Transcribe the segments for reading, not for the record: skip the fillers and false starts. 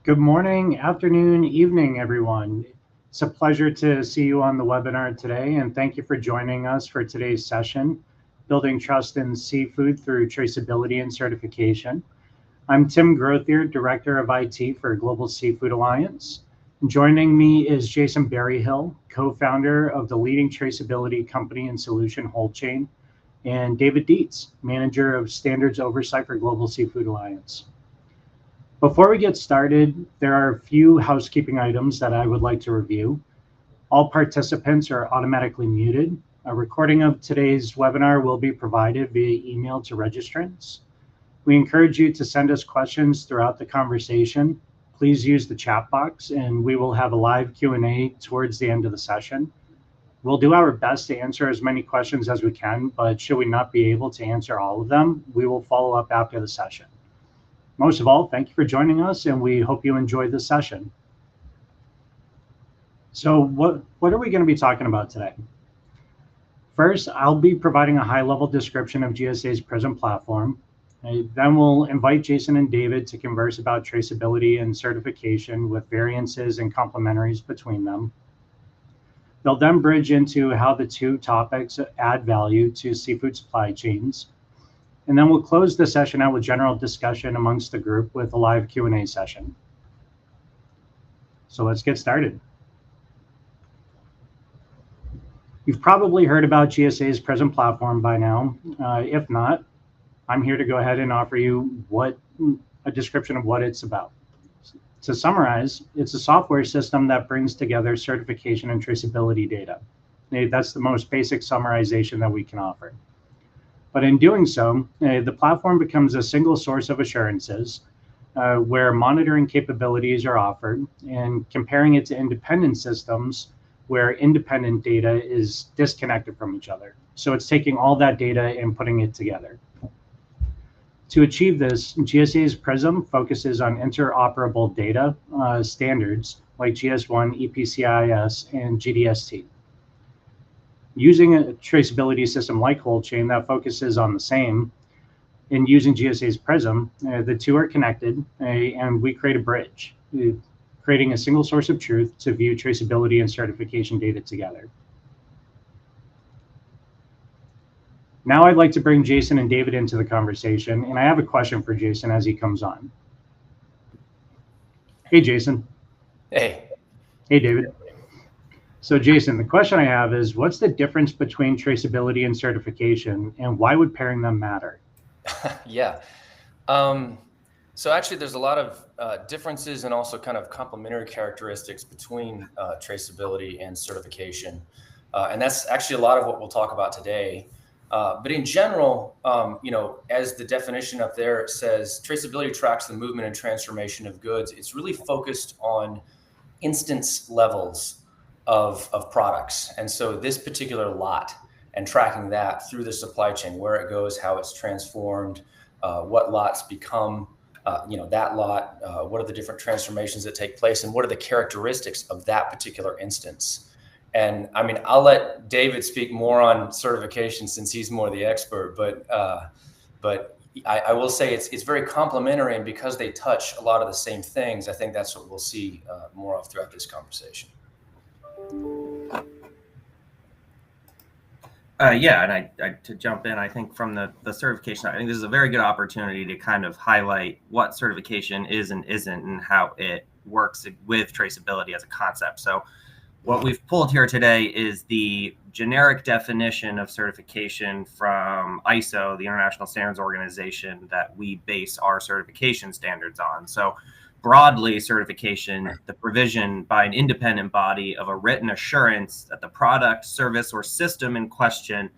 Good morning, afternoon, evening, everyone. It's a pleasure to see you on the webinar today, and thank you for joining us for today's session, Building Trust in Seafood Through Traceability and Certification. I'm Tim Grothier, Director of IT for Global Seafood Alliance. Joining me is Jason Berryhill, co-founder of the leading traceability company and solution Wholechain, and David Dietz, Manager of Standards Oversight for Global Seafood Alliance. Before we get started, there are a few housekeeping items that I would like to review. All participants are automatically muted. A recording of today's webinar will be provided via email to registrants. We encourage you to send us questions throughout the conversation. Please use the chat box and we will have a live Q&A towards the end of the session. We'll do our best to answer as many questions as we can, but should we not be able to answer all of them, we will follow up after the session. Most of all, thank you for joining us, and we hope you enjoyed this session. So what are we going to be talking about today? First, I'll be providing a high-level description of GSA's PRISM platform. Then we'll invite Jason and David to converse about traceability and certification with variances and complementaries between them. They'll then bridge into how the two topics add value to seafood supply chains. And then we'll close the session out with general discussion amongst the group with a live Q&A session. So let's get started. You've probably heard about GSA's PRISM platform by now. If not, I'm here to go ahead and offer you a description of what it's about. To summarize, it's a software system that brings together certification and traceability data. That's the most basic summarization that we can offer. But in doing so, the platform becomes a single source of assurances where monitoring capabilities are offered, and comparing it to independent systems where independent data is disconnected from each other. So it's taking all that data and putting it together. To achieve this, GSA's PRISM focuses on interoperable data standards like GS1, EPCIS, and GDST. Using a traceability system like Wholechain that focuses on the same, and using GSA's PRISM, the two are connected, and we create a bridge, creating a single source of truth to view traceability and certification data together. Now I'd like to bring Jason and David into the conversation, and I have a question for Jason as he comes on. Hey, Jason. Hey. Hey, David. So Jason, the question I have is, what's the difference between traceability and certification, and why would pairing them matter? Yeah. So actually, there's a lot of differences and also kind of complementary characteristics between traceability and certification. And that's actually a lot of what we'll talk about today. But in general, as the definition up there says, traceability tracks the movement and transformation of goods. It's really focused on instance levels of products. And so this particular lot and tracking that through the supply chain, where it goes, how it's transformed, what lots become, that lot, what are the different transformations that take place, and what are the characteristics of that particular instance. And I mean, I'll let David speak more on certification since he's more the expert, but I will say it's very complementary, and because they touch a lot of the same things, I think that's what we'll see more of throughout this conversation. And to jump in, I think from the certification, I think this is a very good opportunity to kind of highlight what certification is and isn't, and how it works with traceability as a concept. So what we've pulled here today is the generic definition of certification from ISO, the International Standards Organization that we base our certification standards on. So broadly, certification, the provision by an independent body of a written assurance that the product, service, or system in question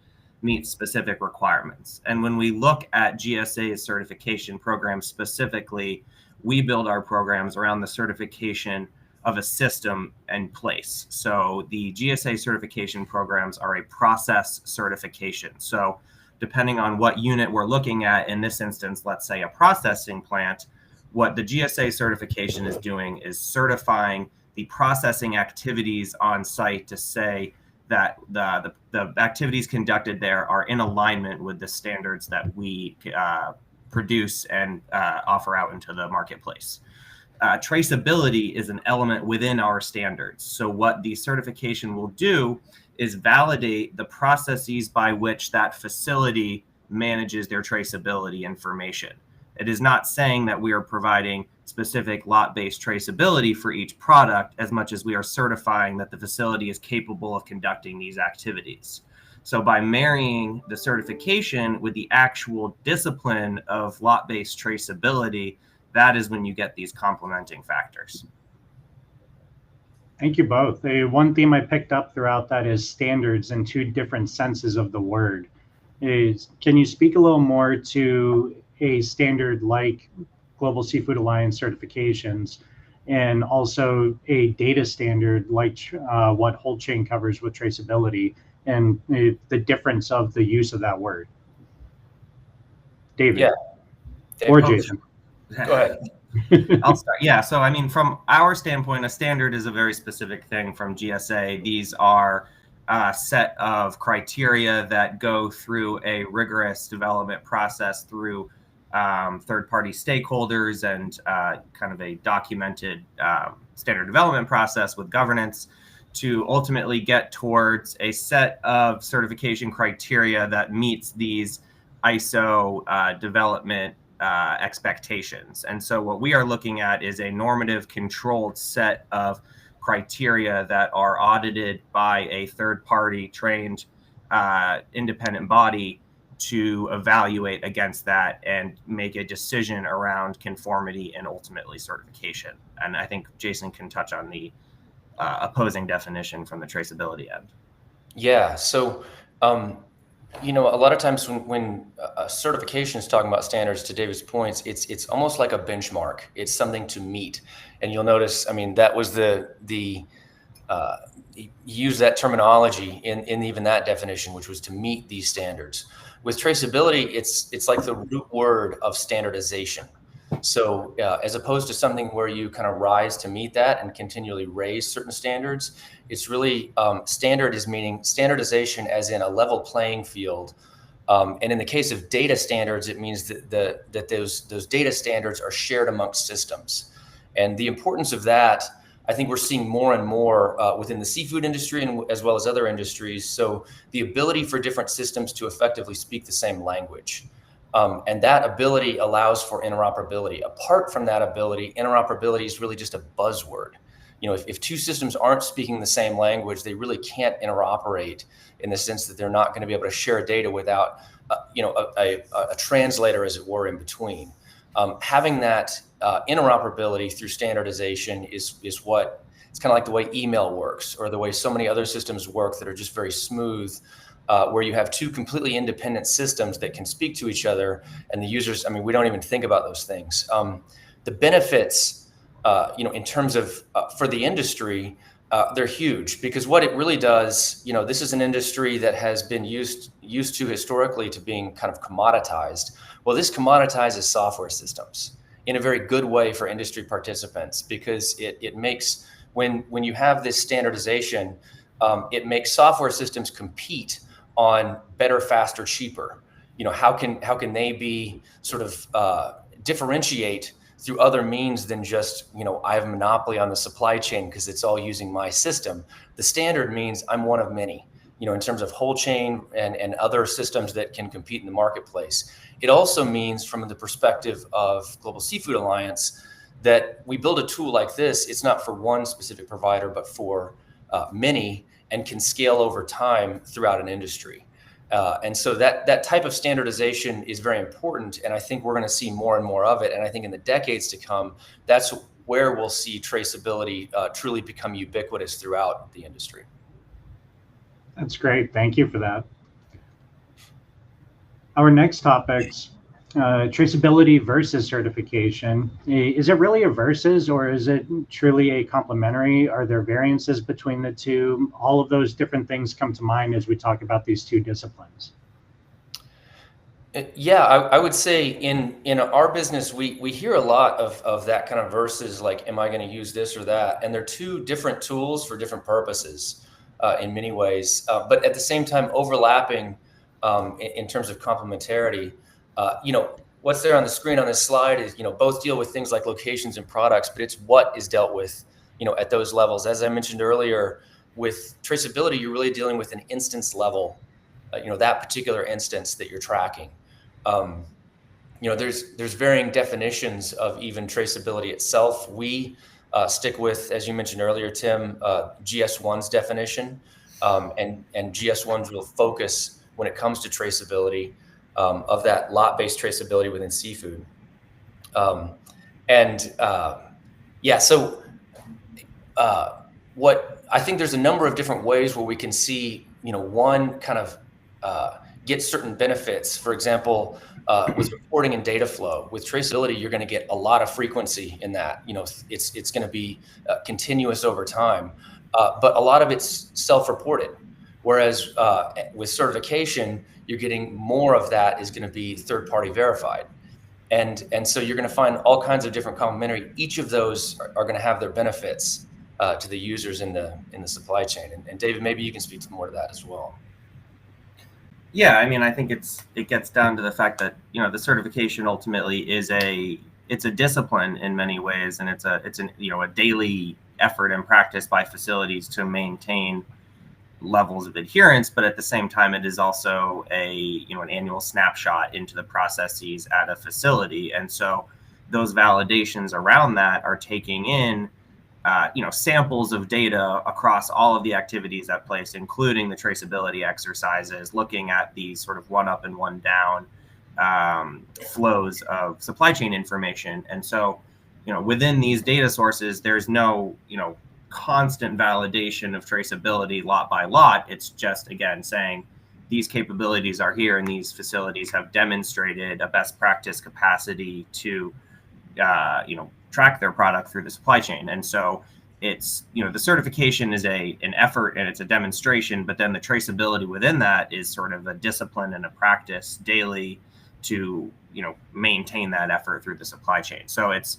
meets specific requirements. And when we look at GSA's certification program specifically, we build our programs around the certification of a system in place. So the GSA certification programs are a process certification. So depending on what unit we're looking at, in this instance, let's say a processing plant, what the GSA certification is doing is certifying the processing activities on site to say that the activities conducted there are in alignment with the standards that we produce and offer out into the marketplace. traceability is an element within our standards. So what the certification will do is validate the processes by which that facility manages their traceability information. It is not saying that we are providing specific lot-based traceability for each product as much as we are certifying that the facility is capable of conducting these activities. So by marrying the certification with the actual discipline of lot-based traceability, that is when you get these complementing factors. Thank you both. One theme I picked up throughout that is standards in two different senses of the word. Can you speak a little more to a standard like Global Seafood Alliance certifications and also a data standard like what Wholechain covers with traceability and the difference of the use of that word? David. Yeah. Or Jason. Go ahead. I'll start. Yeah. So, I mean, from our standpoint, a standard is a very specific thing from GSA. These are a set of criteria that go through a rigorous development process through third-party stakeholders and kind of a documented standard development process with governance to ultimately get towards a set of certification criteria that meets these ISO development expectations. And so what we are looking at is a normative controlled set of criteria that are audited by a third-party trained independent body to evaluate against that and make a decision around conformity and ultimately certification. And I think Jason can touch on the opposing definition from the traceability end. Yeah. So, a lot of times when a certification is talking about standards, to David's points, it's almost like a benchmark. It's something to meet. And you'll notice, I mean, that was use that terminology in even that definition, which was to meet these standards. With traceability, it's like the root word of standardization. So as opposed to something where you kind of rise to meet that and continually raise certain standards, it's really standard is meaning standardization as in a level playing field. And in the case of data standards, it means that those data standards are shared amongst systems. And the importance of that, I think we're seeing more and more within the seafood industry and as well as other industries. So the ability for different systems to effectively speak the same language. And that ability allows for interoperability. Apart from that ability, interoperability is really just a buzzword. If two systems aren't speaking the same language, they really can't interoperate in the sense that they're not going to be able to share data without, a translator, as it were, in between. Having that interoperability through standardization is what it's kind of like the way email works or the way so many other systems work that are just very smooth. Where you have two completely independent systems that can speak to each other, and the users, I mean, we don't even think about those things. The benefits, in terms of for the industry, they're huge because what it really does, this is an industry that has been used to historically to being kind of commoditized. Well, this commoditizes software systems in a very good way for industry participants because it makes, when you have this standardization, it makes software systems compete on better, faster, cheaper. How can they be sort of differentiate through other means than just, I have a monopoly on the supply chain because it's all using my system. The standard means I'm one of many, in terms of Wholechain and other systems that can compete in the marketplace. It also means from the perspective of Global Seafood Alliance that we build a tool like this. It's not for one specific provider, but for many, and can scale over time throughout an industry. And so that type of standardization is very important. And I think we're going to see more and more of it. And I think in the decades to come, that's where we'll see traceability truly become ubiquitous throughout the industry. That's great. Thank you for that. Our next topics, traceability versus certification. Is it really a versus or is it truly a complementary? Are there variances between the two? All of those different things come to mind as we talk about these two disciplines. Yeah, I would say in our business, we hear a lot of that kind of versus, like, am I going to use this or that? And they're two different tools for different purposes in many ways, but at the same time overlapping in terms of complementarity. what's there on the screen on this slide is, both deal with things like locations and products, but it's what is dealt with, at those levels. As I mentioned earlier, with traceability, you're really dealing with an instance level, that particular instance that you're tracking. There's varying definitions of even traceability itself. We stick with, as you mentioned earlier, Tim, GS1's definition, and GS1's real focus when it comes to traceability of that lot-based traceability within seafood. What I think there's a number of different ways where we can see, one kind of get certain benefits. For example, with reporting and data flow, with traceability, you're going to get a lot of frequency in that. It's going to be continuous over time, but a lot of it's self-reported. Whereas with certification, you're getting more of that is going to be third-party verified. And so you're going to find all kinds of different complementary. Each of those are going to have their benefits to the users in the supply chain. And David, maybe you can speak more to that as well. Yeah, I mean, I think it gets down to the fact that the certification ultimately it's a discipline in many ways, and it's a daily effort and practice by facilities to maintain levels of adherence, but at the same time, it is also an annual snapshot into the processes at a facility, and so those validations around that are taking in samples of data across all of the activities at place, including the traceability exercises, looking at these sort of one up and one down flows of supply chain information. And so, within these data sources, there's no, constant validation of traceability lot by lot. It's just, again, saying these capabilities are here and these facilities have demonstrated a best practice capacity to, track their product through the supply chain. And so it's, the certification is an effort and it's a demonstration, but then the traceability within that is sort of a discipline and a practice daily to, maintain that effort through the supply chain. So it's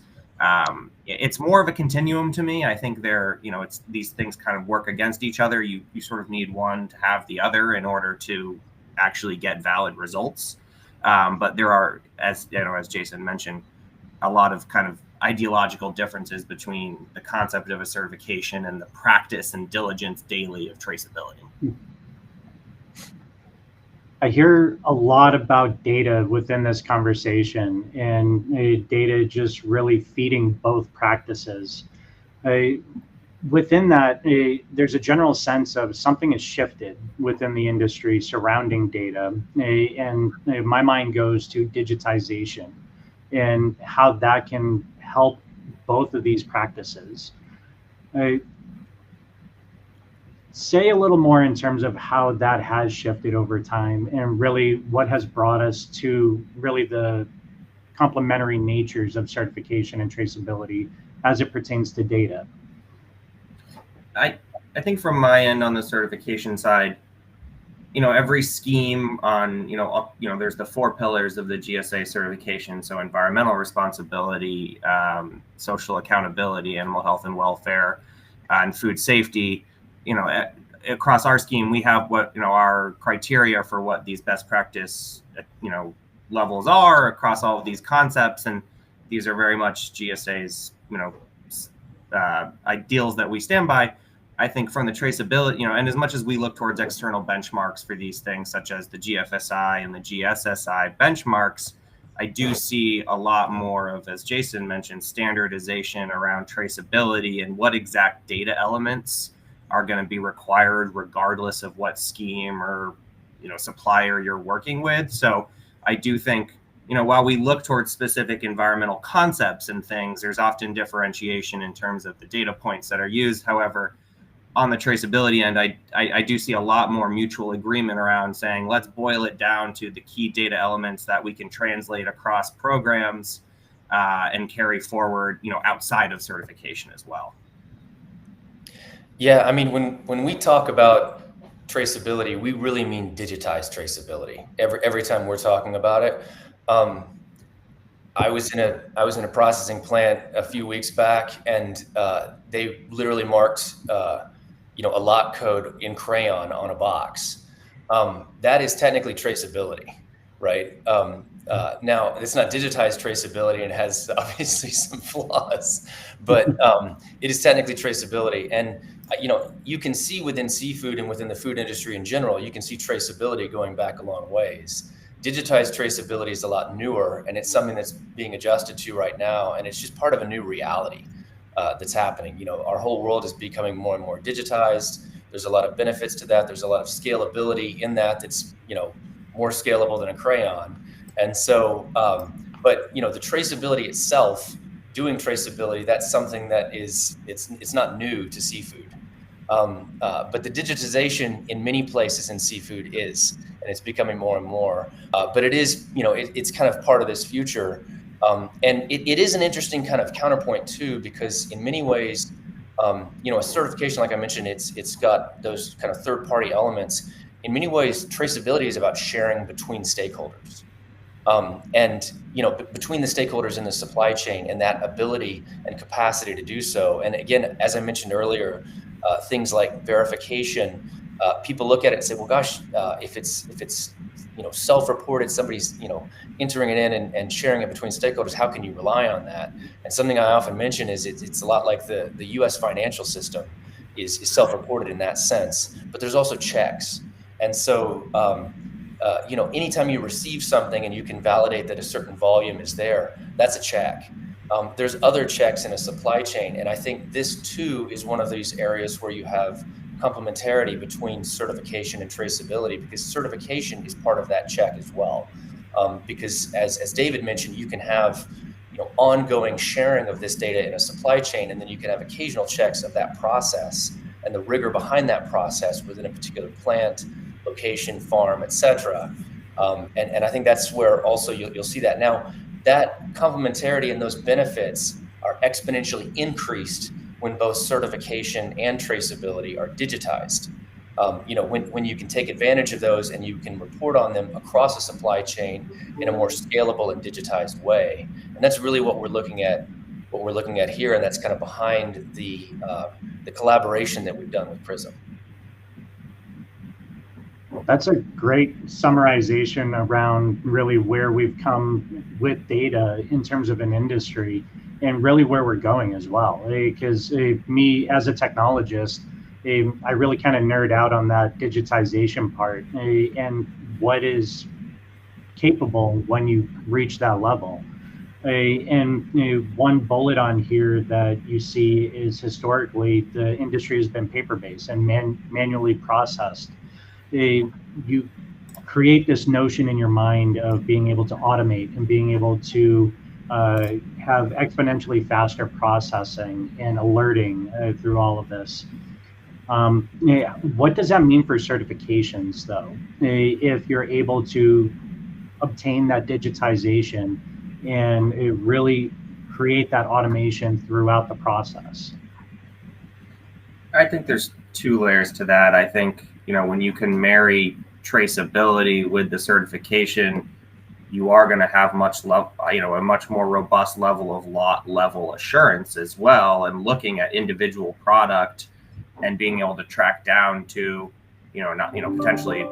more of a continuum to me. I think it's these things kind of work against each other. You sort of need one to have the other in order to actually get valid results. But there are, as Jason mentioned, a lot of kind of ideological differences between the concept of a certification and the practice and diligence daily of traceability. I hear a lot about data within this conversation, and data just really feeding both practices. Within that, there's a general sense of something has shifted within the industry surrounding data, and my mind goes to digitization and how that can help both of these practices. Say a little more in terms of how that has shifted over time and really what has brought us to really the complementary natures of certification and traceability as it pertains to data. I think from my end on the certification side, every scheme on, there's the 4 pillars of the GSA certification. So environmental responsibility, social accountability, animal health and welfare, and food safety. Across our scheme, we have what, our criteria for what these best practice, levels are across all of these concepts. And these are very much GSA's, ideals that we stand by. I think from the traceability, and as much as we look towards external benchmarks for these things, such as the GFSI and the GSSI benchmarks, I do see a lot more of, as Jason mentioned, standardization around traceability and what exact data elements are going to be required regardless of what scheme or, supplier you're working with. So I do think, while we look towards specific environmental concepts and things, there's often differentiation in terms of the data points that are used. However, on the traceability end, I do see a lot more mutual agreement around saying, let's boil it down to the key data elements that we can translate across programs and carry forward, outside of certification as well. Yeah, I mean, when we talk about traceability, we really mean digitized traceability. Every time we're talking about it. I was in a processing plant a few weeks back, and they literally marked a lot code in crayon on a box. That is technically traceability, right? Now, it's not digitized traceability and has obviously some flaws, but it is technically traceability. And, you can see within seafood and within the food industry in general, you can see traceability going back a long ways. Digitized traceability is a lot newer, and it's something that's being adjusted to right now. And it's just part of a new reality that's happening. Our whole world is becoming more and more digitized. There's a lot of benefits to that. There's a lot of scalability in that's, more scalable than a crayon. And so, but the traceability itself, doing traceability, that's something that it's not new to seafood. But the digitization in many places in seafood is, and it's becoming more and more. But it is, it's kind of part of this future. And it is an interesting kind of counterpoint too, because in many ways, a certification, like I mentioned, it's got those kind of third-party elements. In many ways, traceability is about sharing between stakeholders. And between the stakeholders in the supply chain and that ability and capacity to do so. And again, as I mentioned earlier, things like verification, people look at it and say, well, gosh, if it's self-reported, somebody's entering it in and sharing it between stakeholders, how can you rely on that? And something I often mention is it's a lot like the U.S. financial system is self-reported in that sense, but there's also checks. And so anytime you receive something and you can validate that a certain volume is there, that's a check. There's other checks in a supply chain. And I think this too is one of these areas where you have complementarity between certification and traceability, because certification is part of that check as well. Because as David mentioned, you can have ongoing sharing of this data in a supply chain, and then you can have occasional checks of that process and the rigor behind that process within a particular plant, location, farm, et cetera. And I think that's where also you'll see that. Now, that complementarity and those benefits are exponentially increased when both certification and traceability are digitized. When you can take advantage of those and you can report on them across a supply chain in a more scalable and digitized way. And that's really what we're looking at here. And that's kind of behind the collaboration that we've done with Prism. That's a great summarization around really where we've come with data in terms of an industry and really where we're going as well. Because me as a technologist, I really kind of nerd out on that digitization part and what is capable when you reach that level. And one bullet on here that you see is historically the industry has been paper-based and manually processed. You create this notion in your mind of being able to automate and being able to have exponentially faster processing and alerting through all of this. What does that mean for certifications, though? If you're able to obtain that digitization and really create that automation throughout the process? I think there's two layers to that. I think, when you can marry traceability with the certification, you are going to have a much more robust level of lot level assurance as well. And looking at individual product and being able to track down to, potentially,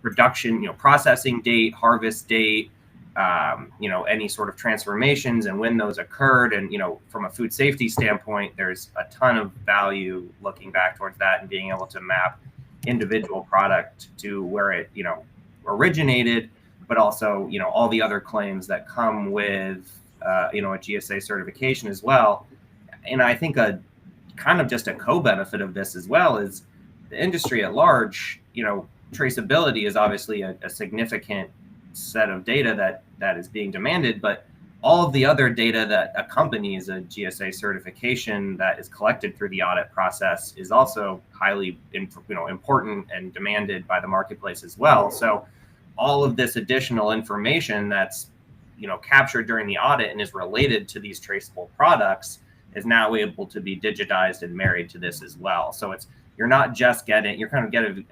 production, processing date, harvest date, any sort of transformations and when those occurred. And, from a food safety standpoint, there's a ton of value looking back towards that and being able to map individual product to where it, originated, but also, all the other claims that come with, a GSA certification as well. And I think a kind of just a co-benefit of this as well is the industry at large, traceability is obviously a significant set of data that is being demanded, but all of the other data that accompanies a GSA certification that is collected through the audit process is also highly important and demanded by the marketplace as well. So all of this additional information that's captured during the audit and is related to these traceable products is now able to be digitized and married to this as well. So you're kind of getting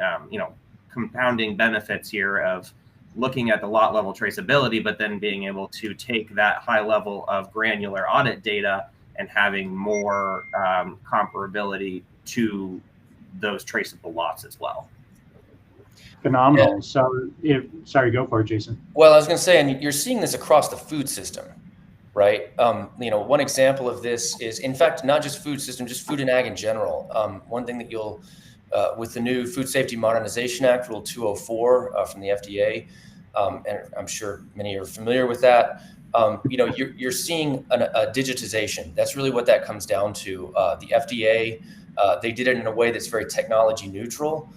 compounding benefits here of looking at the lot level traceability, but then being able to take that high level of granular audit data and having more comparability to those traceable lots as well. Phenomenal. So sorry, go for it, Jason. Well, I was going to say, and you're seeing this across the food system, right? One example of this is, in fact, not just food system, just food and ag in general. One thing that you'll, with the new Food Safety Modernization Act, Rule 204 from the FDA, and I'm sure many are familiar with that. You're seeing a digitization. That's really what that comes down to. The FDA, they did it in a way that's very technology neutral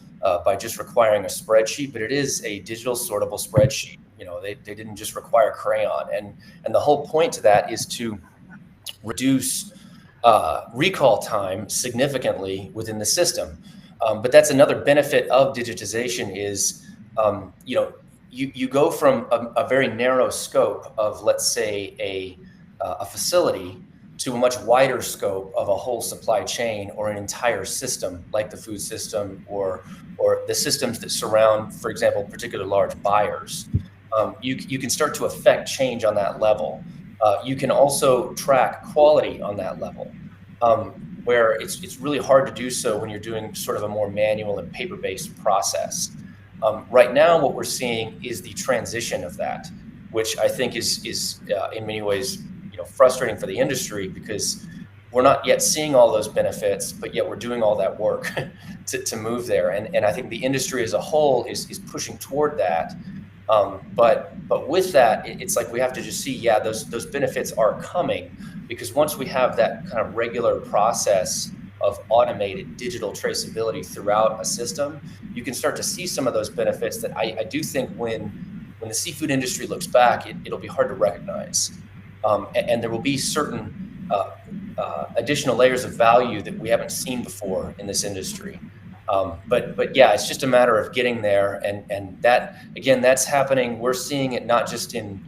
by just requiring a spreadsheet, but it is a digital sortable spreadsheet. They didn't just require crayon, and the whole point to that is to reduce recall time significantly within the system. But that's another benefit of digitization is, you go from a very narrow scope of, let's say, a facility to a much wider scope of a whole supply chain or an entire system, like the food system or the systems that surround, for example, particular large buyers. You can start to affect change on that level. You can also track quality on that level, where it's really hard to do so when you're doing sort of a more manual and paper-based process. Right now, what we're seeing is the transition of that, which I think is in many ways, frustrating for the industry, because we're not yet seeing all those benefits, but yet we're doing all that work to move there. And I think the industry as a whole is pushing toward that. But with that, it's like we have to just see, those benefits are coming, because once we have that kind of regular process of automated digital traceability throughout a system, you can start to see some of those benefits that I do think when the seafood industry looks back, it'll be hard to recognize. And there will be certain additional layers of value that we haven't seen before in this industry. But yeah, it's just a matter of getting there, and that, again, that's happening. We're seeing it not just in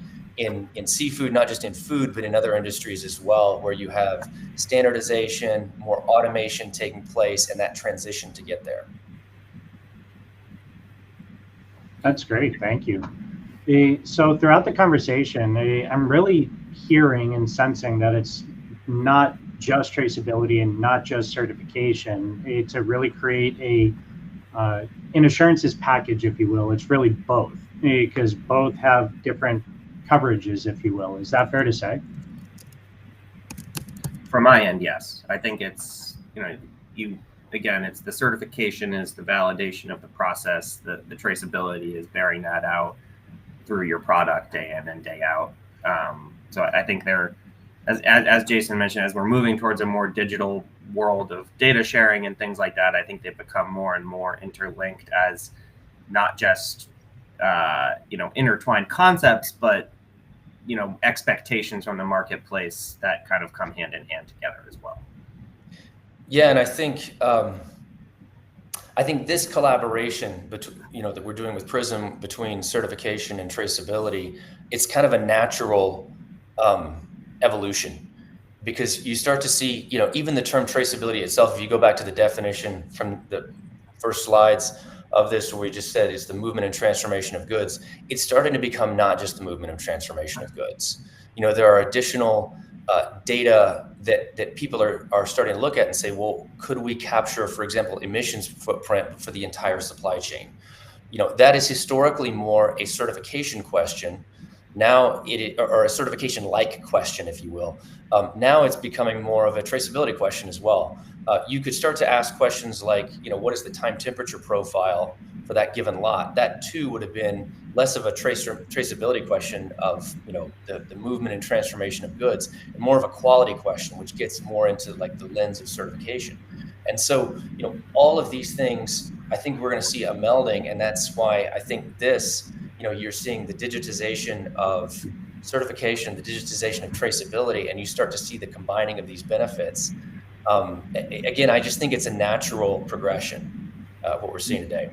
seafood, not just in food, but in other industries as well, where you have standardization, more automation taking place, and that transition to get there. That's great. Thank you. So throughout the conversation, I'm really hearing and sensing that it's not just traceability and not just certification. To really create an assurances package, if you will. It's really both, because both have different coverages, if you will. Is that fair to say? From my end, yes. I think it's, it's the certification is the validation of the process. The traceability is bearing that out through your product day in and day out. So I think as Jason mentioned, as we're moving towards a more digital world of data sharing and things like that, I think they've become more and more interlinked as not just intertwined concepts, but expectations from the marketplace that kind of come hand in hand together as well. Yeah, and I think this collaboration that we're doing with PRISM between certification and traceability, it's kind of a natural evolution, because you start to see, even the term traceability itself, if you go back to the definition from the first slides of this, where we just said it's the movement and transformation of goods, it's starting to become not just the movement and transformation of goods. There are additional data that people are starting to look at and say, well, could we capture, for example, emissions footprint for the entire supply chain? That is historically more a certification question. Now or a certification-like question, if you will. Now it's becoming more of a traceability question as well. You could start to ask questions like, what is the time temperature profile for that given lot? That too would have been less of a traceability question of, the movement and transformation of goods, and more of a quality question, which gets more into like the lens of certification. And so, all of these things, I think we're going to see a melding, and that's why I think this, you're seeing the digitization of certification, the digitization of traceability, and you start to see the combining of these benefits. Again, I just think it's a natural progression, what we're seeing today.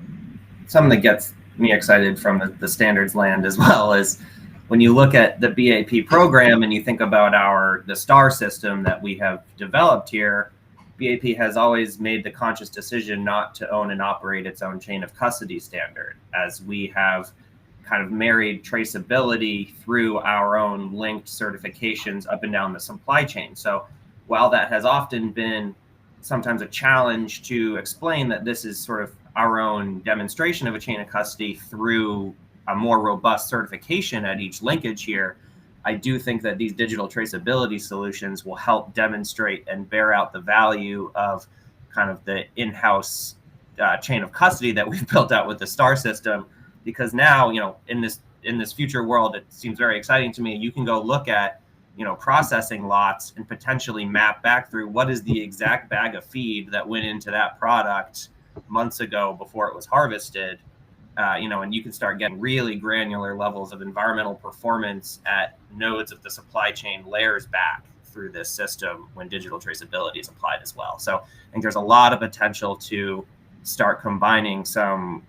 Something that gets me excited from the standards land as well is when you look at the BAP program and you think about the STAR system that we have developed here. BAP has always made the conscious decision not to own and operate its own chain of custody standard, as we have kind of married traceability through our own linked certifications up and down the supply chain. So while that has often been sometimes a challenge to explain that this is sort of our own demonstration of a chain of custody through a more robust certification at each linkage here, I do think that these digital traceability solutions will help demonstrate and bear out the value of kind of the in-house chain of custody that we've built out with the STAR system. Because now, in this future world, it seems very exciting to me. You can go look at, processing lots and potentially map back through what is the exact bag of feed that went into that product months ago before it was harvested. And you can start getting really granular levels of environmental performance at nodes of the supply chain layers back through this system when digital traceability is applied as well. So I think there's a lot of potential to start combining some,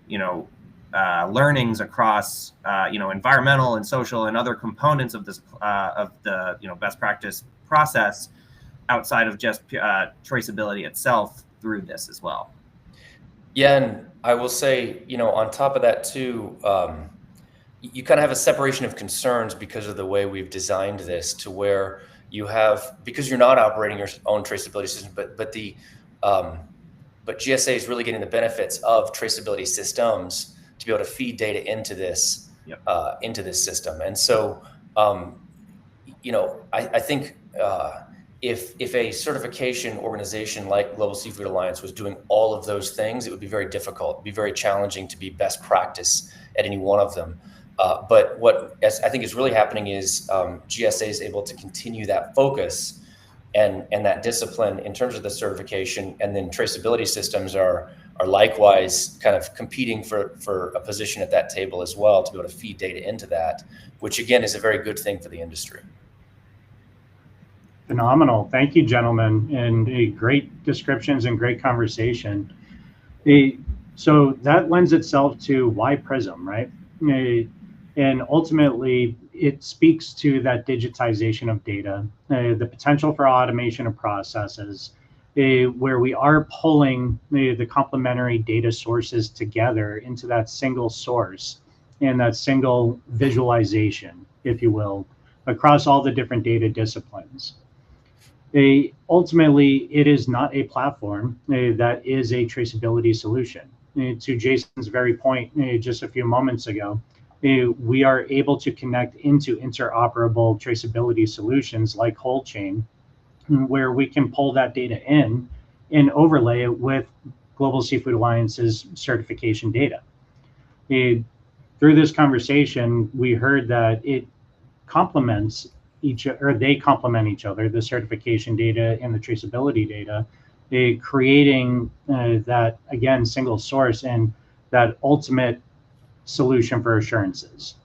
learnings across, environmental and social and other components of this, best practice process outside of just traceability itself through this as well. Yeah, and I will say, on top of that too, you kind of have a separation of concerns because of the way we've designed this, to where you have, because you're not operating your own traceability system, but GSA is really getting the benefits of traceability systems to be able to feed data into this, into this system. And so, I think if a certification organization like Global Seafood Alliance was doing all of those things, it would be very difficult. It'd be very challenging to be best practice at any one of them. But what I think is really happening is GSA is able to continue that focus and that discipline in terms of the certification, and then traceability systems are likewise kind of competing for a position at that table as well, to be able to feed data into that, which again is a very good thing for the industry. Phenomenal. Thank you, gentlemen, and great descriptions and great conversation. So that lends itself to why Prism, right? And ultimately, it speaks to that digitization of data, the potential for automation of processes, where we are pulling the complementary data sources together into that single source and that single visualization, if you will, across all the different data disciplines. Ultimately, it is not a platform that is a traceability solution. To Jason's very point just a few moments ago, we are able to connect into interoperable traceability solutions like Wholechain, where we can pull that data in and overlay it with Global Seafood Alliance's certification data. Through this conversation, we heard that it complements they complement each other, the certification data and the traceability data, creating that, again, single source and that ultimate solution for assurances.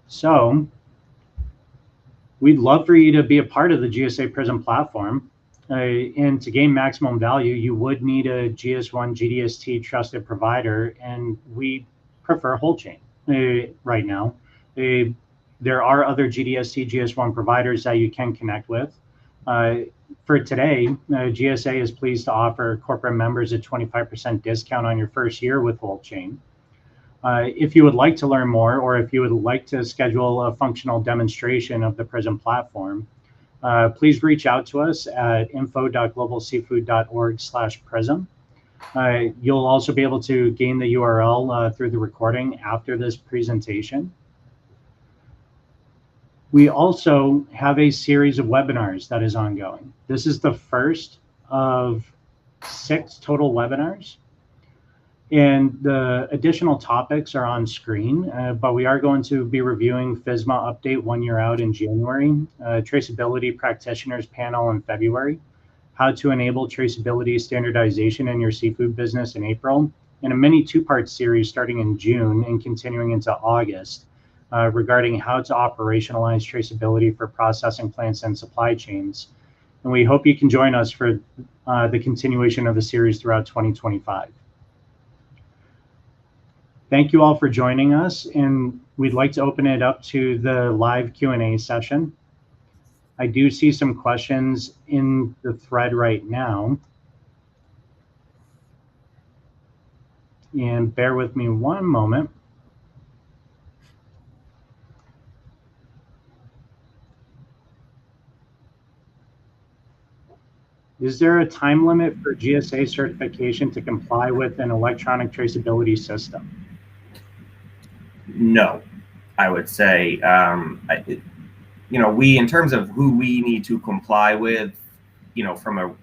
So we'd love for you to be a part of the GSA Prism platform. And to gain maximum value, you would need a GS1 GDST trusted provider, and we prefer Wholechain right now. There are other GDST GS1 providers that you can connect with. For today, GSA is pleased to offer corporate members a 25% discount on your first year with Wholechain. If you would like to learn more, or if you would like to schedule a functional demonstration of the Prism platform, please reach out to us at info.globalseafood.org/prism. You'll also be able to gain the URL through the recording after this presentation. We also have a series of webinars that is ongoing. This is the first of 6 total webinars, and the additional topics are on screen, but we are going to be reviewing FSMA update 1 year out in January, traceability practitioners panel in February, how to enable traceability standardization in your seafood business in April, and a mini 2-part series starting in June and continuing into August regarding how to operationalize traceability for processing plants and supply chains. And we hope you can join us for the continuation of the series throughout 2025. Thank you all for joining us, and we'd like to open it up to the live Q&A session. I do see some questions in the thread right now. And bear with me one moment. Is there a time limit for GSA certification to comply with an electronic traceability system? No, I would say, we, in terms of who we need to comply with, from a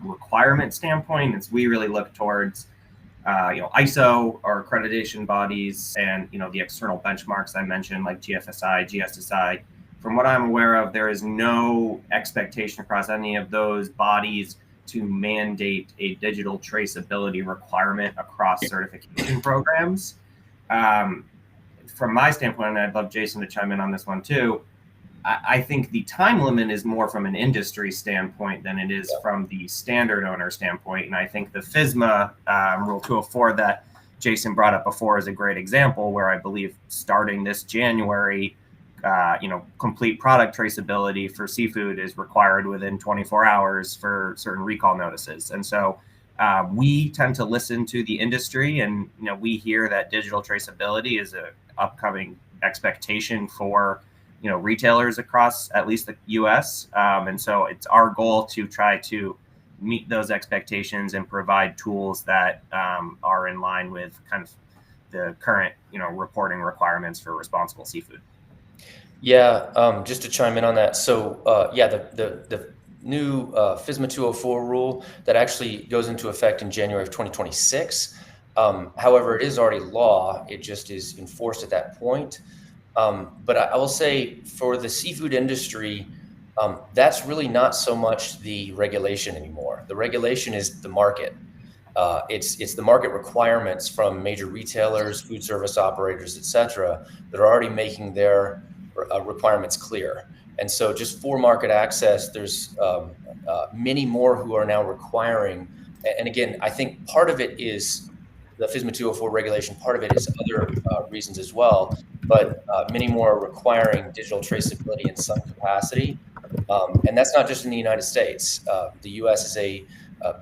requirement standpoint, is we really look towards, ISO or accreditation bodies and, the external benchmarks I mentioned, like GFSI, GSSI. From what I'm aware of, there is no expectation across any of those bodies to mandate a digital traceability requirement across certification programs. From my standpoint, and I'd love Jason to chime in on this one too, I think the time limit is more from an industry standpoint than it is from the standard owner standpoint. And I think the FSMA Rule 204 that Jason brought up before is a great example, where I believe starting this January, complete product traceability for seafood is required within 24 hours for certain recall notices. And so we tend to listen to the industry, and we hear that digital traceability is an upcoming expectation for retailers across at least the U.S. And so it's our goal to try to meet those expectations and provide tools that are in line with kind of the current reporting requirements for responsible seafood. Yeah, just to chime in on that. So the new FSMA 204 rule that actually goes into effect in January of 2026. However, it is already law. It just is enforced at that point. But I will say for the seafood industry, that's really not so much the regulation anymore. The regulation is the market. It's the market requirements from major retailers, food service operators, et cetera, that are already making their requirements clear. And so just for market access, there's many more who are now requiring. And again, I think part of it is the FSMA 204 regulation, part of it is other reasons as well, but many more are requiring digital traceability in some capacity. And that's not just in the United States. The US is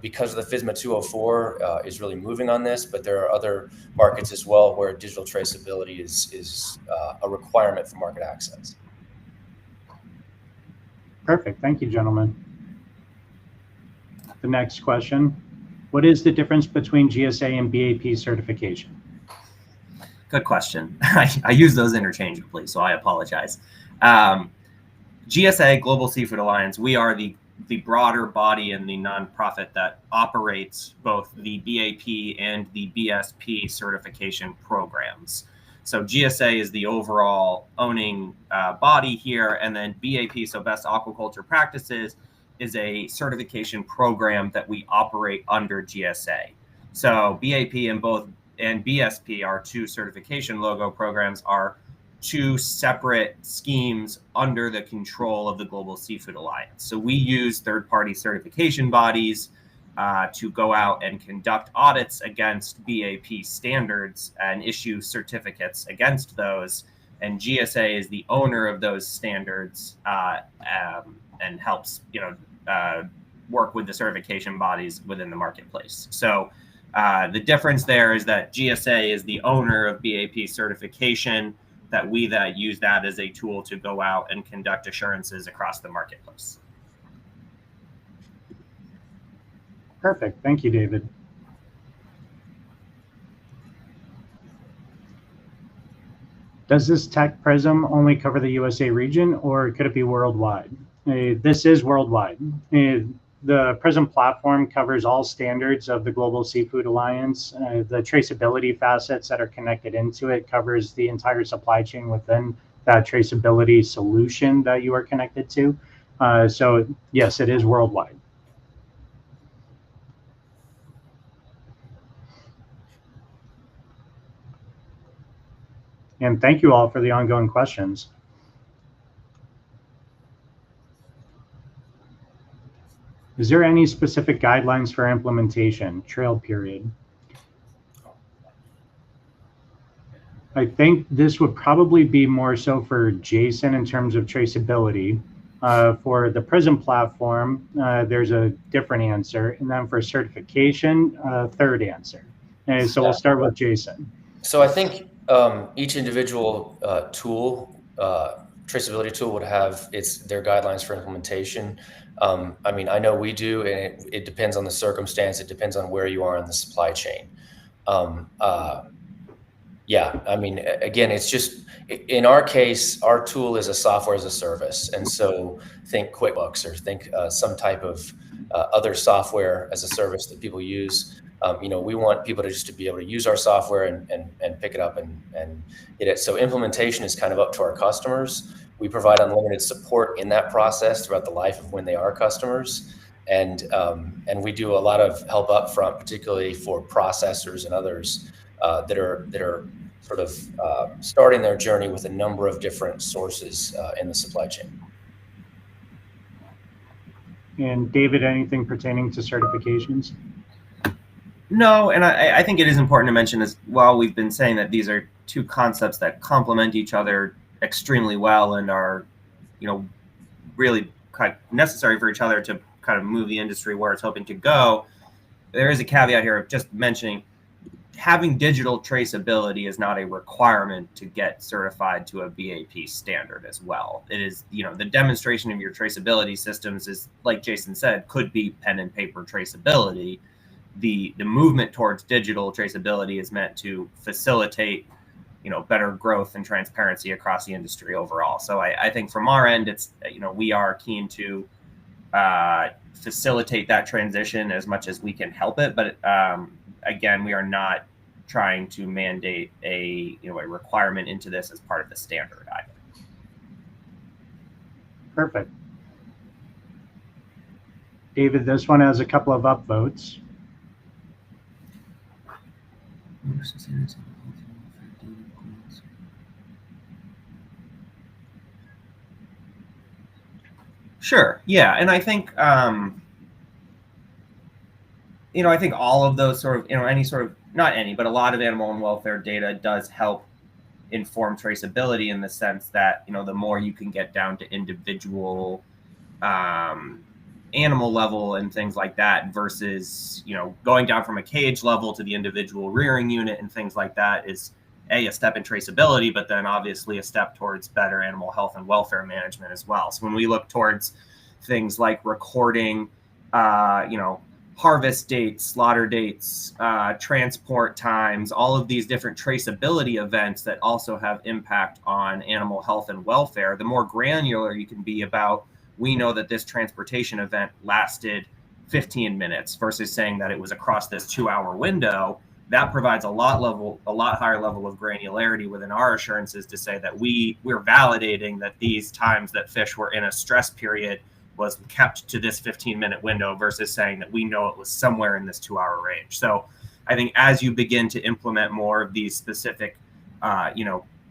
because of the FSMA 204 is really moving on this, but there are other markets as well where digital traceability is a requirement for market access. Perfect. Thank you, gentlemen. The next question. What is the difference between GSA and BAP certification? Good question. I use those interchangeably, so I apologize. GSA, Global Seafood Alliance, we are the broader body and the nonprofit that operates both the BAP and the BSP certification programs. So GSA is the overall owning body here, and then BAP, so Best Aquaculture Practices, is a certification program that we operate under GSA. So BAP and BSP, our two certification logo programs, are two separate schemes under the control of the Global Seafood Alliance. So we use third-party certification bodies to go out and conduct audits against BAP standards and issue certificates against those. And GSA is the owner of those standards and helps, work with the certification bodies within the marketplace. So the difference there is that GSA is the owner of BAP certification, that we use that as a tool to go out and conduct assurances across the marketplace. Perfect. Thank you, David. Does this tech prism only cover the USA region, or could it be worldwide? This is worldwide. The PRISM platform covers all standards of the Global Seafood Alliance. The traceability facets that are connected into it covers the entire supply chain within that traceability solution that you are connected to. So yes, it is worldwide. And thank you all for the ongoing questions. Is there any specific guidelines for implementation, trail period? I think this would probably be more so for Jason in terms of traceability. For the PRISM platform, there's a different answer. And then for certification, third answer. And so we'll start with Jason. So I think each individual tool traceability tool would have their guidelines for implementation. I mean, I know we do, and it depends on the circumstance. It depends on where you are in the supply chain. Yeah, I mean, again, it's just, in our case, our tool is a software as a service. And so think QuickBooks, or think some type of other software as a service that people use. We want people to just be able to use our software and pick it up and get it. So implementation is kind of up to our customers. We provide unlimited support in that process throughout the life of when they are customers. And we do a lot of help up front, particularly for processors and others that are sort of starting their journey with a number of different sources in the supply chain. And David, anything pertaining to certifications? No, and I think it is important to mention as well, we've been saying that these are two concepts that complement each other extremely well and are, really kind of necessary for each other to kind of move the industry where it's hoping to go. There is a caveat here of just mentioning having digital traceability is not a requirement to get certified to a BAP standard as well. It is, the demonstration of your traceability systems is, like Jason said, could be pen and paper traceability. The movement towards digital traceability is meant to facilitate, better growth and transparency across the industry overall. So I think from our end, it's, we are keen to facilitate that transition as much as we can help it. But again, we are not trying to mandate a requirement into this as part of the standard either. Perfect. David, this one has a couple of upvotes. Sure. Yeah. And I think, I think all of those sort of, any sort of, not any, but a lot of animal and welfare data does help inform traceability in the sense that, the more you can get down to individual animal level and things like that versus, going down from a cage level to the individual rearing unit and things like that is a step in traceability, but then obviously a step towards better animal health and welfare management as well. So when we look towards things like recording, harvest dates, slaughter dates, transport times, all of these different traceability events that also have impact on animal health and welfare, the more granular you can be about, we know that this transportation event lasted 15 minutes versus saying that it was across this 2-hour window. That provides a lot higher level of granularity within our assurances to say that we're validating that these times that fish were in a stress period was kept to this 15-minute window versus saying that we know it was somewhere in this 2-hour range. So I think as you begin to implement more of these specific,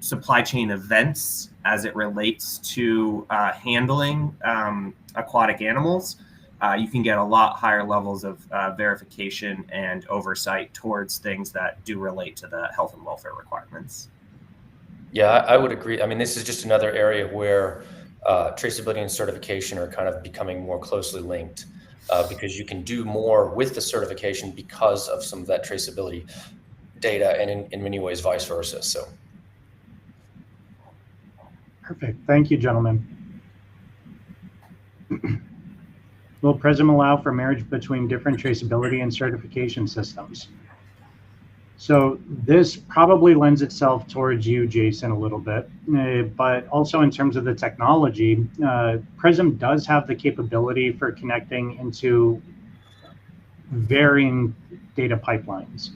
supply chain events as it relates to handling aquatic animals, you can get a lot higher levels of verification and oversight towards things that do relate to the health and welfare requirements. Yeah, I would agree. I mean, this is just another area where traceability and certification are kind of becoming more closely linked because you can do more with the certification because of some of that traceability data, and in many ways vice versa. So. Perfect. Thank you, gentlemen. Will PRISM allow for marriage between different traceability and certification systems? So this probably lends itself towards you, Jason, a little bit, but also in terms of the technology, PRISM does have the capability for connecting into varying data pipelines.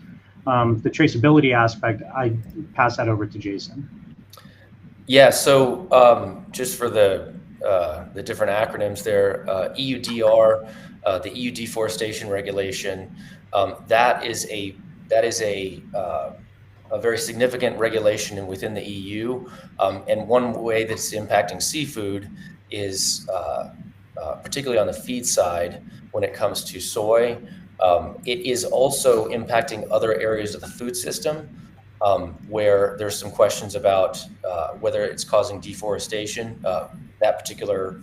The traceability aspect, I pass that over to Jason. Yeah, so just for the different acronyms there, EUDR, the EU deforestation regulation, that is a very significant regulation within the EU. And one way that's impacting seafood is particularly on the feed side when it comes to soy. It is also impacting other areas of the food system where there's some questions about whether it's causing deforestation, that particular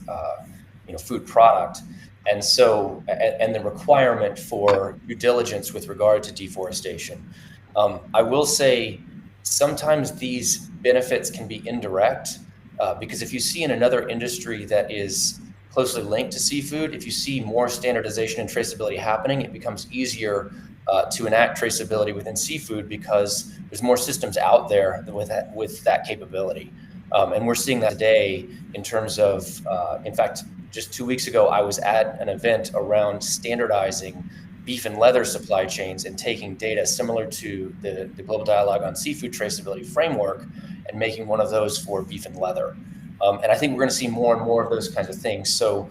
food product. And so, and the requirement for due diligence with regard to deforestation. I will say sometimes these benefits can be indirect Because if you see in another industry that is closely linked to seafood, if you see more standardization and traceability happening, it becomes easier to enact traceability within seafood because there's more systems out there with that capability. And we're seeing that today in terms of, in fact, just 2 weeks ago, I was at an event around standardizing beef and leather supply chains and taking data similar to the Global Dialogue on Seafood Traceability Framework and making one of those for beef and leather. And I think we're going to see more and more of those kinds of things. So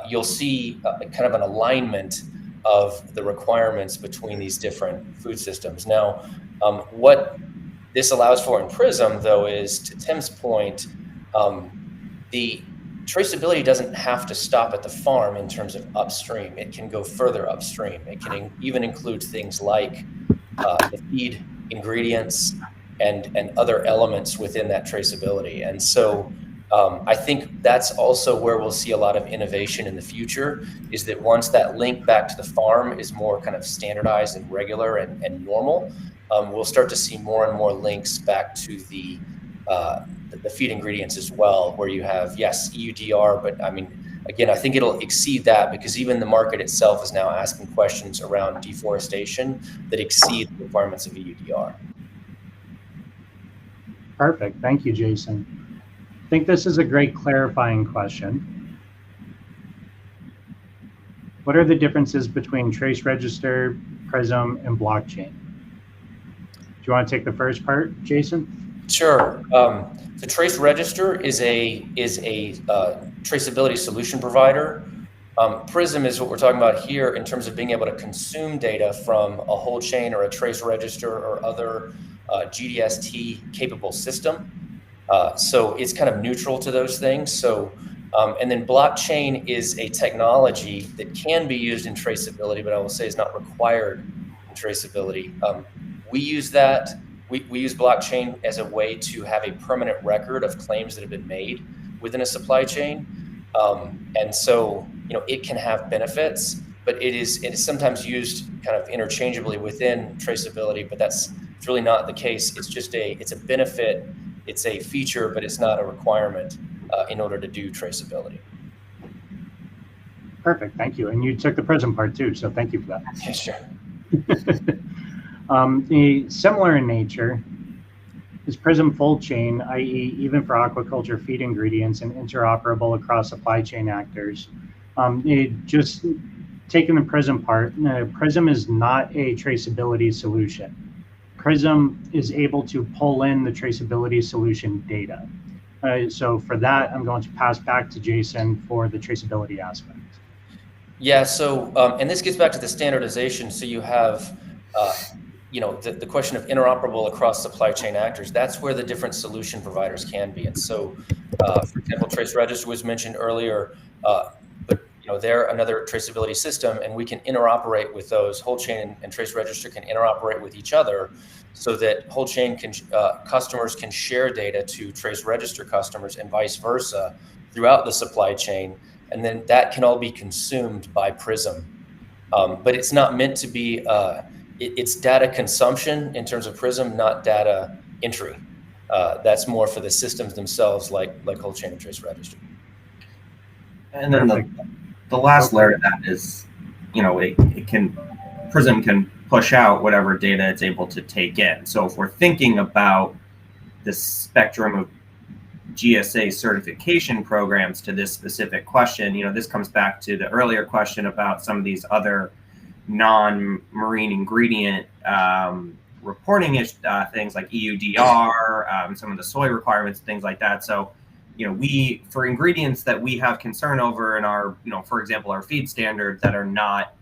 you'll see kind of an alignment of the requirements between these different food systems. Now, what this allows for in PRISM, though, is, to Tim's point, the traceability doesn't have to stop at the farm in terms of upstream. It can go further upstream. It can even include things like the feed ingredients and other elements within that traceability. And so I think that's also where we'll see a lot of innovation in the future, is that once that link back to the farm is more kind of standardized and regular and normal, we'll start to see more and more links back to the feed ingredients as well, where you have, yes, EUDR, but I mean, again, I think it'll exceed that because even the market itself is now asking questions around deforestation that exceed the requirements of EUDR. Perfect. Thank you, Jason. I think this is a great clarifying question. What are the differences between Trace Register, PRISM, and blockchain? Do you want to take the first part, Jason? Sure. The Trace Register is a traceability solution provider. PRISM is what we're talking about here in terms of being able to consume data from a Wholechain or a Trace Register or other GDST capable system. So it's kind of neutral to those things. So, and then blockchain is a technology that can be used in traceability, but I will say is not required in traceability. We use that. We use blockchain as a way to have a permanent record of claims that have been made within a supply chain. And so, you know, it can have benefits, but it is sometimes used kind of interchangeably within traceability, but it's really not the case. It's just it's a benefit, it's a feature, but it's not a requirement in order to do traceability. Perfect, thank you. And you took the PRISM part too, so thank you for that. Yeah, sure. Similar in nature is PRISM full chain, i.e. even for aquaculture feed ingredients and interoperable across supply chain actors. Just taking the PRISM part, PRISM is not a traceability solution. PRISM is able to pull in the traceability solution data. So for that, I'm going to pass back to Jason for the traceability aspect. Yeah, so, and this gets back to the standardization. So you have, you know, the question of interoperable across supply chain actors. That's where the different solution providers can be. And so, for example, Trace Register was mentioned earlier, but you know, they're another traceability system, and we can interoperate with those. Wholechain and Trace Register can interoperate with each other, so that Wholechain customers can share data to Trace Register customers and vice versa throughout the supply chain, and then that can all be consumed by PRISM. But it's not meant to be. It's data consumption in terms of PRISM, not data entry. That's more for the systems themselves, like Wholechain and Trace Register. And then the last layer of that is, you know, PRISM can push out whatever data it's able to take in. So if we're thinking about the spectrum of GSA certification programs to this specific question, you know, this comes back to the earlier question about some of these other non-marine ingredient reporting things like EUDR, some of the soy requirements, things like that. So, you know, for ingredients that we have concern over in our, you know, for example, our feed standards that are not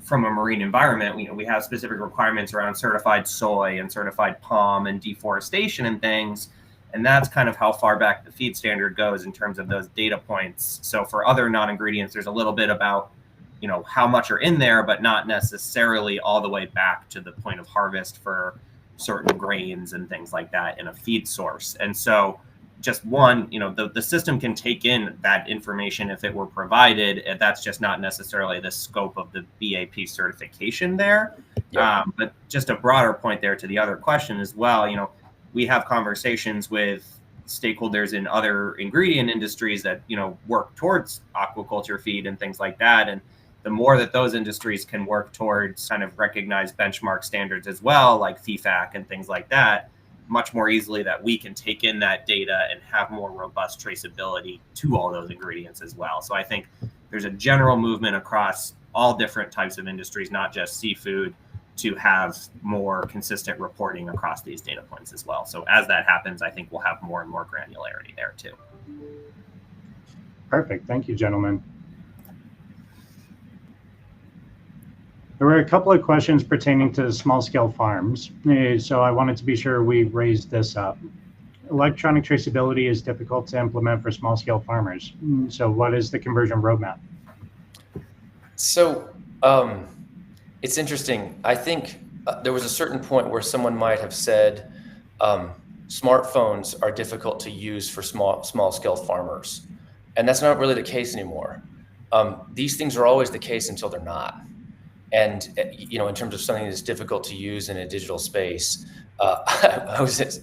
from a marine environment, we have specific requirements around certified soy and certified palm and deforestation and things. And that's kind of how far back the feed standard goes in terms of those data points. So for other non-ingredients, there's a little bit about, you know, how much are in there, but not necessarily all the way back to the point of harvest for certain grains and things like that in a feed source. And so just one, you know, the system can take in that information if it were provided. That's just not necessarily the scope of the BAP certification there. Yeah. But just a broader point there to the other question as well, you know, we have conversations with stakeholders in other ingredient industries that, work towards aquaculture feed and things like that. And the more that those industries can work towards kind of recognized benchmark standards as well, like FEFAC and things like that, much more easily that we can take in that data and have more robust traceability to all those ingredients as well. So I think there's a general movement across all different types of industries, not just seafood, to have more consistent reporting across these data points as well. So as that happens, I think we'll have more and more granularity there too. Perfect. Thank you, gentlemen. There were a couple of questions pertaining to small-scale farms, so I wanted to be sure we raised this up. Electronic traceability is difficult to implement for small-scale farmers. So what is the conversion roadmap? So it's interesting. I think there was a certain point where someone might have said smartphones are difficult to use for small-scale farmers. And that's not really the case anymore. These things are always the case until they're not. And, in terms of something that's difficult to use in a digital space, I was at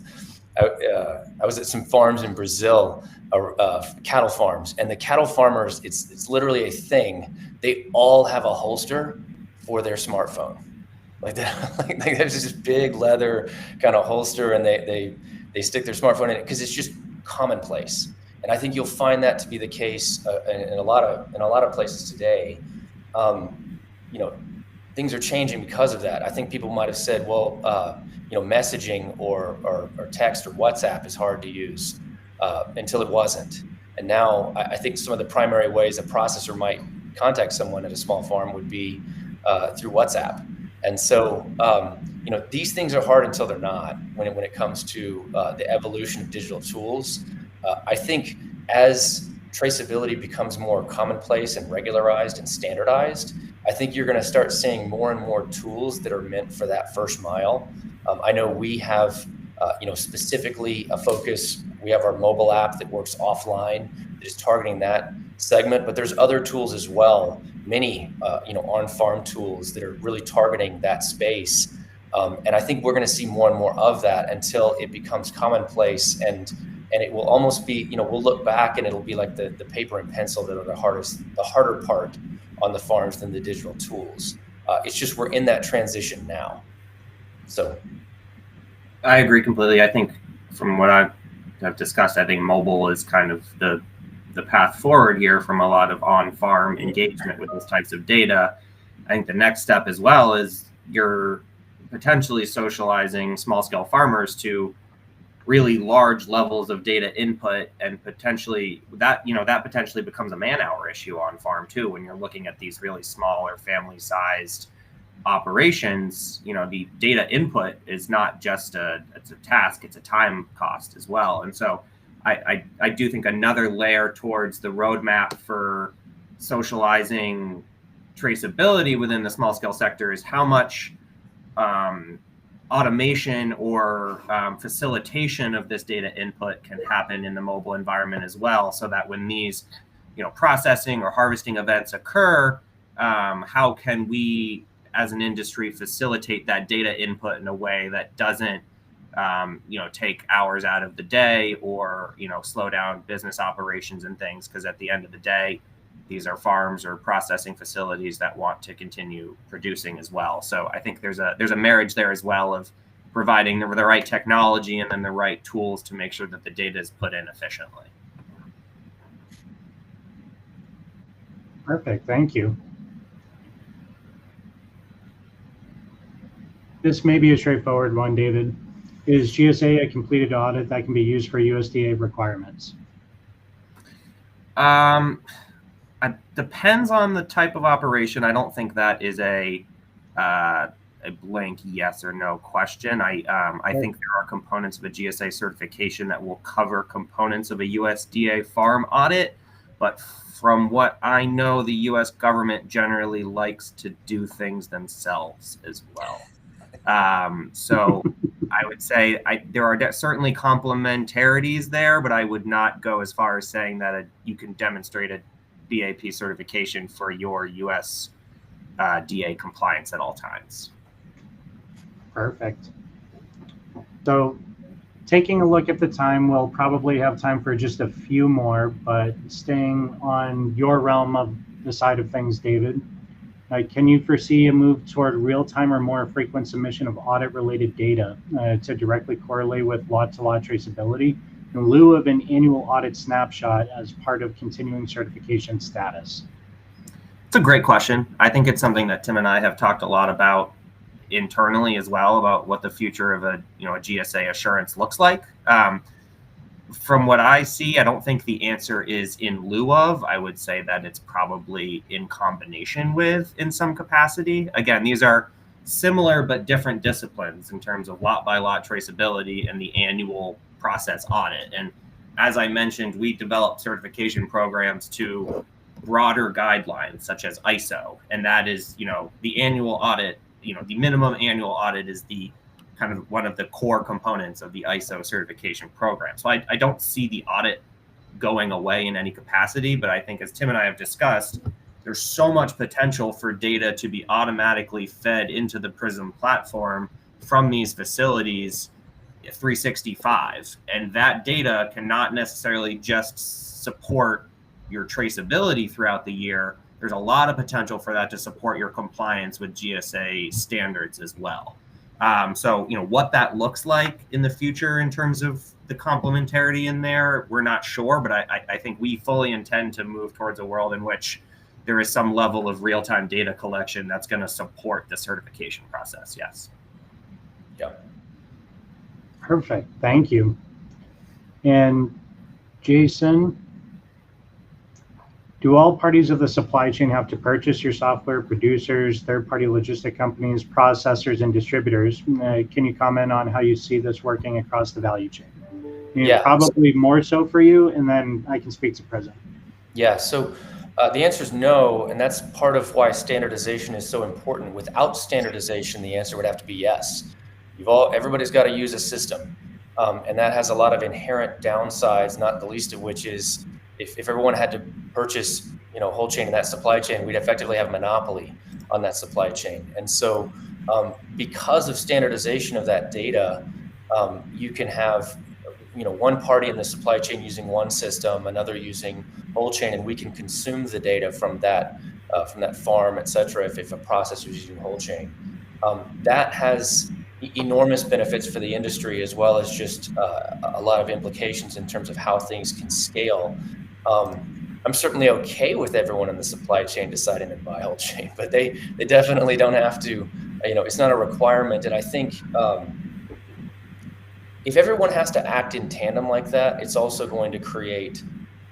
some farms in Brazil, cattle farms, and the cattle farmers, it's literally a thing. They all have a holster for their smartphone. Like that, like there's this big leather kind of holster, and they stick their smartphone in it because it's just commonplace. And I think you'll find that to be the case in a lot of places today. Things are changing because of that. I think people might have said, well, messaging or text or WhatsApp is hard to use until it wasn't. And now I think some of the primary ways a processor might contact someone at a small farm would be through WhatsApp. And so, these things are hard until they're not when it comes to the evolution of digital tools. I think as traceability becomes more commonplace and regularized and standardized, I think you're going to start seeing more and more tools that are meant for that first mile. I know we have, specifically a focus. We have our mobile app that works offline that is targeting that segment, but there's other tools as well, many, on-farm tools that are really targeting that space. And I think we're going to see more and more of that until it becomes commonplace, and it will almost be, we'll look back and it'll be like the paper and pencil that are the harder part on the farms than the digital tools. It's just we're in that transition now. So I agree completely. I think from what I've discussed, I think mobile is kind of the path forward here from a lot of on-farm engagement with those types of data. I think the next step as well is you're potentially socializing small-scale farmers to really large levels of data input, and potentially that potentially becomes a man-hour issue on farm too. When you're looking at these really small or family-sized operations, the data input is not just it's a task, it's a time cost as well. And so I do think another layer towards the roadmap for socializing traceability within the small scale sector is how much automation or facilitation of this data input can happen in the mobile environment as well, so that when these processing or harvesting events occur, how can we as an industry facilitate that data input in a way that doesn't take hours out of the day or slow down business operations and things, because at the end of the day these are farms or processing facilities that want to continue producing as well. So I think there's a marriage there as well of providing the right technology and then the right tools to make sure that the data is put in efficiently. Perfect, thank you. This may be a straightforward one, David. Is GSA a completed audit that can be used for USDA requirements? It depends on the type of operation. I don't think that is a blank yes or no question. I think there are components of a GSA certification that will cover components of a USDA farm audit, but from what I know, the U.S. government generally likes to do things themselves as well. So I would say there are certainly complementarities there, but I would not go as far as saying that you can demonstrate a BAP certification for your US DA compliance at all times. Perfect. So taking a look at the time, we'll probably have time for just a few more, but staying on your realm of the side of things, David, can you foresee a move toward real-time or more frequent submission of audit-related data to directly correlate with lot-to-lot traceability in lieu of an annual audit snapshot as part of continuing certification status? It's a great question. I think it's something that Tim and I have talked a lot about internally as well, about what the future of a GSA assurance looks like. From what I see, I don't think the answer is in lieu of. I would say that it's probably in combination with, in some capacity. Again, these are similar but different disciplines in terms of lot by lot traceability and the annual process audit. And as I mentioned, we develop certification programs to broader guidelines such as ISO, and that is, the annual audit. The minimum annual audit is the kind of one of the core components of the ISO certification program. So I don't see the audit going away in any capacity, but I think, as Tim and I have discussed, there's so much potential for data to be automatically fed into the Prism platform from these facilities 365. And that data cannot necessarily just support your traceability throughout the year. There's a lot of potential for that to support your compliance with GSA standards as well. So, what that looks like in the future in terms of the complementarity in there, we're not sure, but I think we fully intend to move towards a world in which there is some level of real-time data collection that's going to support the certification process. Yes. Yeah. Perfect. Thank you. And Jason, do all parties of the supply chain have to purchase your software? Producers, third-party logistic companies, processors, and distributors? Can you comment on how you see this working across the value chain? Yeah. Probably more so for you, and then I can speak to Prism. Yeah, so the answer is no, and that's part of why standardization is so important. Without standardization, the answer would have to be yes. Everybody's got to use a system, and that has a lot of inherent downsides, not the least of which is if everyone had to purchase, Wholechain in that supply chain, we'd effectively have a monopoly on that supply chain. And so because of standardization of that data, you can have, one party in the supply chain using one system, another using Wholechain, and we can consume the data from that farm, et cetera, if a processor is using Wholechain. That has enormous benefits for the industry, as well as just a lot of implications in terms of how things can scale. I'm certainly okay with everyone in the supply chain deciding to buy Wholechain, but they definitely don't have to. It's not a requirement, and I think if everyone has to act in tandem like that, it's also going to create.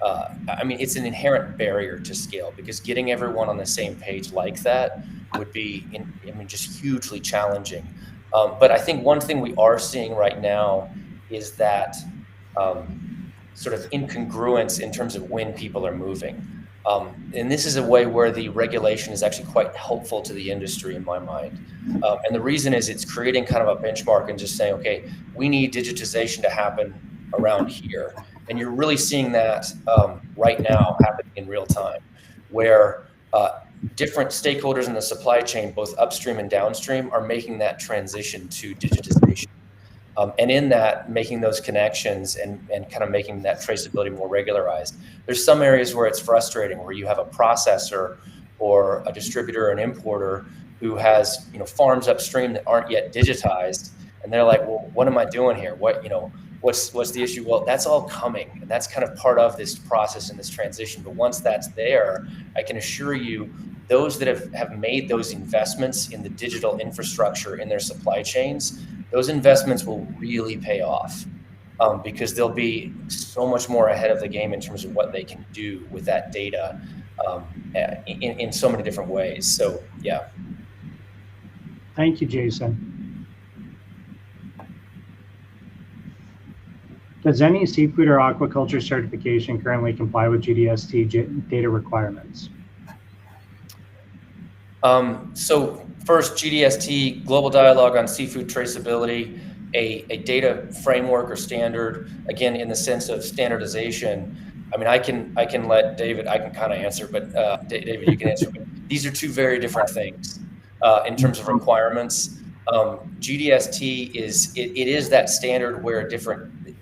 It's an inherent barrier to scale, because getting everyone on the same page like that would be, just hugely challenging. But I think one thing we are seeing right now is that sort of incongruence in terms of when people are moving. And this is a way where the regulation is actually quite helpful to the industry in my mind. And the reason is it's creating kind of a benchmark and just saying, okay, we need digitization to happen around here. And you're really seeing that right now happening in real time, where different stakeholders in the supply chain, both upstream and downstream, are making that transition to digitization. And in that, making those connections and kind of making that traceability more regularized. There's some areas where it's frustrating, where you have a processor or a distributor or an importer who has farms upstream that aren't yet digitized, and they're like, well, what am I doing here? What's the issue? Well, that's all coming, and that's kind of part of this process and this transition. But once that's there, I can assure you, those that have made those investments in the digital infrastructure in their supply chains, those investments will really pay off, because they'll be so much more ahead of the game in terms of what they can do with that data in so many different ways. So, yeah. Thank you, Jason. Does any seafood or aquaculture certification currently comply with GDST data requirements? So first, GDST, Global Dialogue on Seafood Traceability, a data framework or standard, again, in the sense of standardization. I can let David, I can kind of answer, but David, you can answer. But these are two very different things in terms of requirements. GDST is that standard where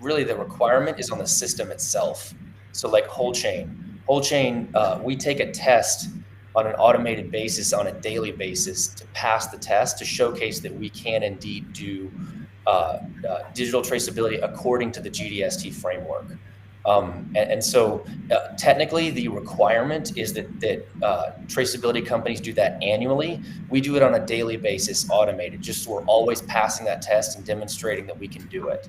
really the requirement is on the system itself. So like Wholechain, we take a test on an automated basis on a daily basis to pass the test to showcase that we can indeed do digital traceability according to the GDST framework. So technically the requirement is that traceability companies do that annually. We do it on a daily basis, automated, just so we're always passing that test and demonstrating that we can do it.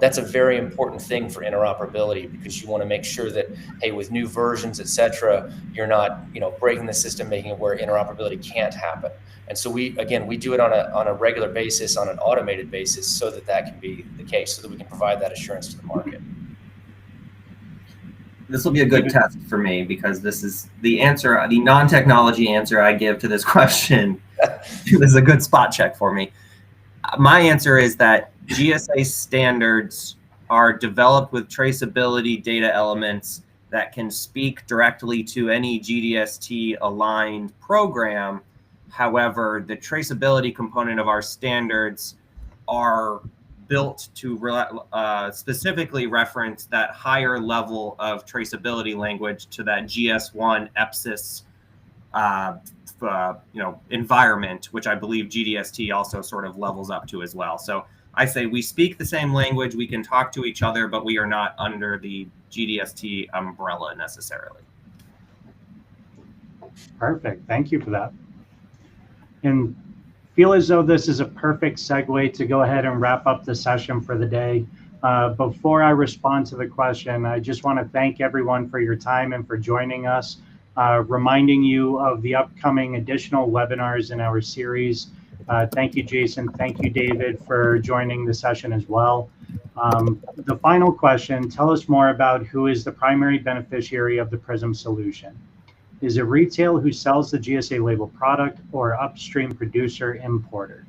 That's a very important thing for interoperability, because you want to make sure that, hey, with new versions, et cetera, you're not, breaking the system, making it where interoperability can't happen. And so we do it on a regular basis, on an automated basis, so that can be the case, so that we can provide that assurance to the market. This will be a good test for me, because this is the answer, the non-technology answer I give to this question. This is a good spot check for me. My answer is that GSA standards are developed with traceability data elements that can speak directly to any GDST aligned program. However, the traceability component of our standards are built to specifically reference that higher level of traceability language to that GS1 EPSIS environment, which I believe GDST also sort of levels up to as well. So I say we speak the same language, we can talk to each other, but we are not under the GDST umbrella necessarily. Perfect. Thank you for that. And feel as though this is a perfect segue to go ahead and wrap up the session for the day. Before I respond to the question, I just want to thank everyone for your time and for joining us, reminding you of the upcoming additional webinars in our series. Thank you, Jason. Thank you, David, for joining the session as well. The final question, tell us more about who is the primary beneficiary of the PRISM solution. Is it retail who sells the GSA label product, or upstream producer importer?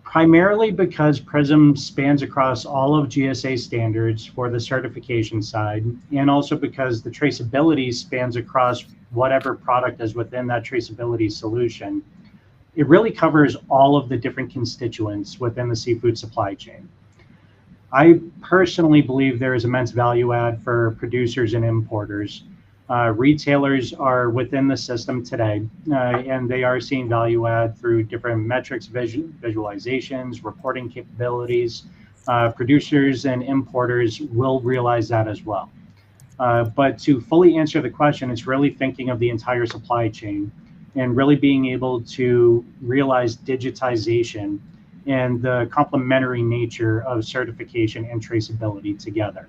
Primarily because PRISM spans across all of GSA standards for the certification side, and also because the traceability spans across whatever product is within that traceability solution. It really covers all of the different constituents within the seafood supply chain. I personally believe there is immense value add for producers and importers. Retailers are within the system today, and they are seeing value add through different metrics, visualizations, reporting capabilities. Producers and importers will realize that as well. But to fully answer the question, it's really thinking of the entire supply chain and really being able to realize digitization and the complementary nature of certification and traceability together.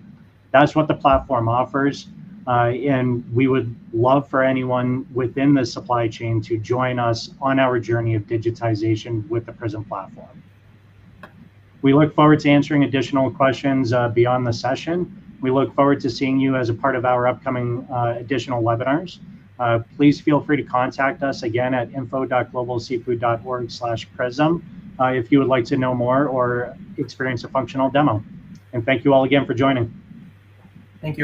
That's what the platform offers. And we would love for anyone within the supply chain to join us on our journey of digitization with the PRISM platform. We look forward to answering additional questions beyond the session. We look forward to seeing you as a part of our upcoming additional webinars. Please feel free to contact us again at info.globalseafood.org/PRISM if you would like to know more or experience a functional demo. And thank you all again for joining. Thank you, everyone.